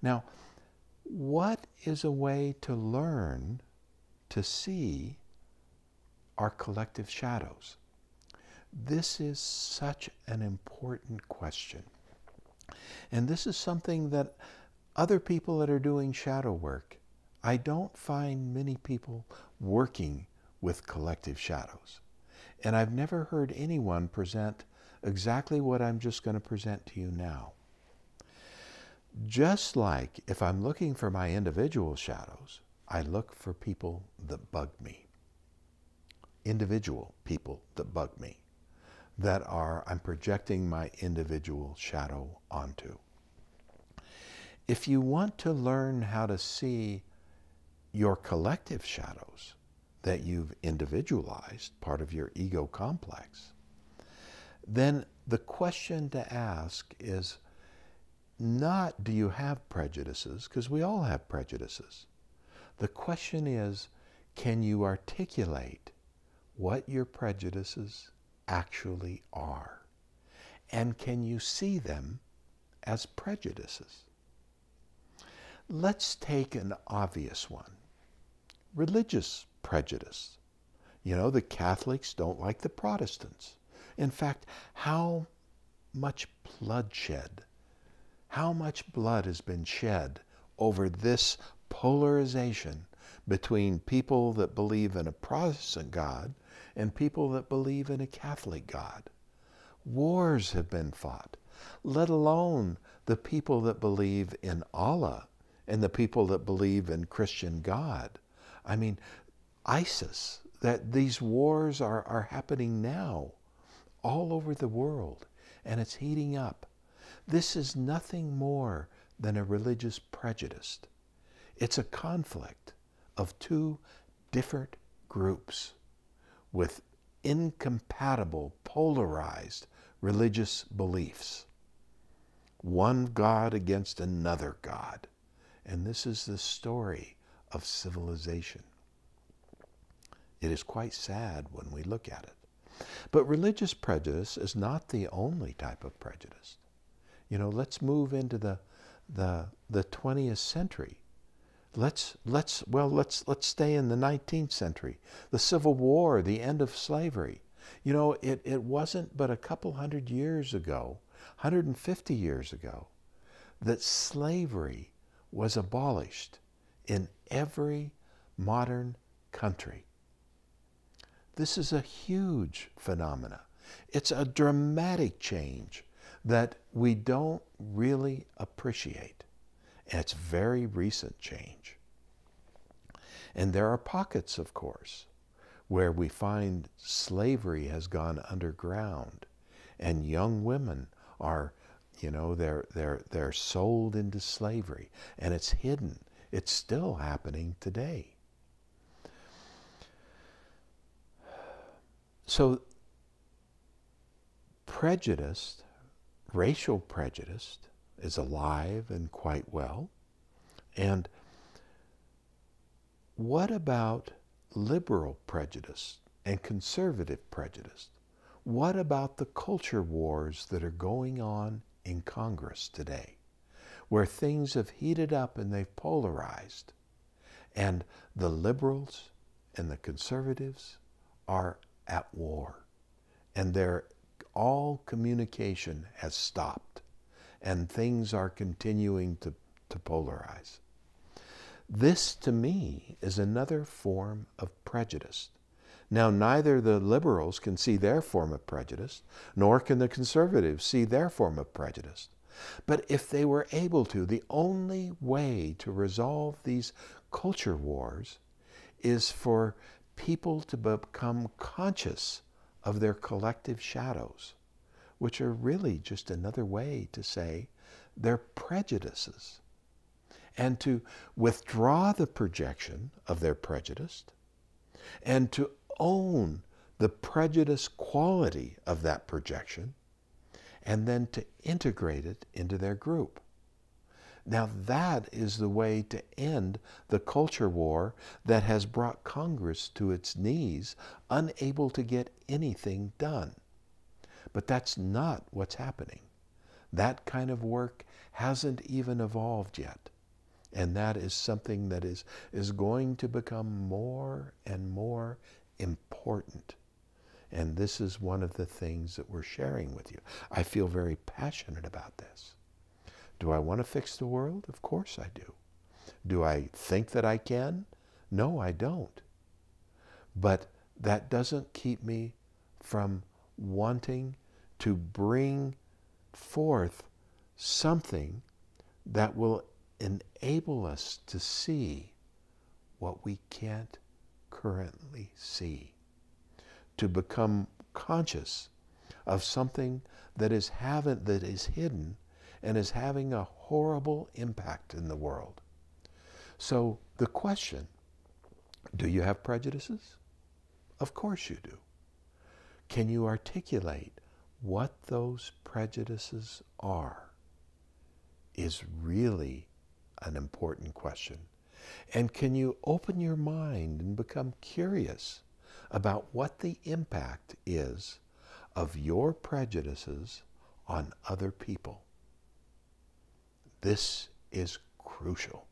Now, what is a way to learn to see our collective shadows? This is such an important question. And this is something that other people that are doing shadow work, I don't find many people working with collective shadows. And I've never heard anyone present exactly what I'm just going to present to you now. Just like if I'm looking for my individual shadows, I look for people that bug me. Individual people that bug me. That are, I'm projecting my individual shadow onto. If you want to learn how to see your collective shadows that you've individualized, part of your ego complex, then the question to ask is not, do you have prejudices? Because we all have prejudices. The question is, can you articulate what your prejudices actually are? And can you see them as prejudices? Let's take an obvious one. Religious prejudice. You know, the Catholics don't like the Protestants. In fact, how much bloodshed, how much blood has been shed over this polarization between people that believe in a Protestant God and people that believe in a Catholic God. Wars have been fought, let alone the people that believe in Allah and the people that believe in Christian God. I mean, ISIS, that these wars are happening now all over the world, and it's heating up. This is nothing more than a religious prejudice. It's a conflict of two different groups with incompatible, polarized religious beliefs. One God against another God. And this is the story of civilization. It is quite sad when we look at it. But religious prejudice is not the only type of prejudice. You know, let's move into the 20th century. Let's stay in the 19th century. The Civil War, the end of slavery. You know, it wasn't but a couple hundred years ago, 150 years ago, that slavery was abolished in every modern country. This is a huge phenomena. It's a dramatic change that we don't really appreciate. And it's very recent change. And there are pockets, of course, where we find slavery has gone underground and young women are, you know, they're sold into slavery and it's hidden. It's still happening today. So prejudice, racial prejudice, is alive and quite well. And what about liberal prejudice and conservative prejudice? What about the culture wars that are going on in Congress today, where things have heated up and they've polarized, and the liberals and the conservatives are at war, and all communication has stopped, and things are continuing to polarize. This, to me, is another form of prejudice. Now, neither the liberals can see their form of prejudice, nor can the conservatives see their form of prejudice. But if they were able to, the only way to resolve these culture wars is for people to become conscious of their collective shadows, which are really just another way to say their prejudices, and to withdraw the projection of their prejudice and to own the prejudice quality of that projection, and then to integrate it into their group. Now that is the way to end the culture war that has brought Congress to its knees, unable to get anything done. But that's not what's happening. That kind of work hasn't even evolved yet. And that is something that is going to become more and more important. And this is one of the things that we're sharing with you. I feel very passionate about this. Do I want to fix the world? Of course I do. Do I think that I can? No, I don't. But that doesn't keep me from wanting to bring forth something that will enable us to see what we can't currently see, to become conscious of something that is hidden and is having a horrible impact in the world. So the question, do you have prejudices? Of course you do. Can you articulate what those prejudices are? Is really an important question. And can you open your mind and become curious about what the impact is of your prejudices on other people? This is crucial.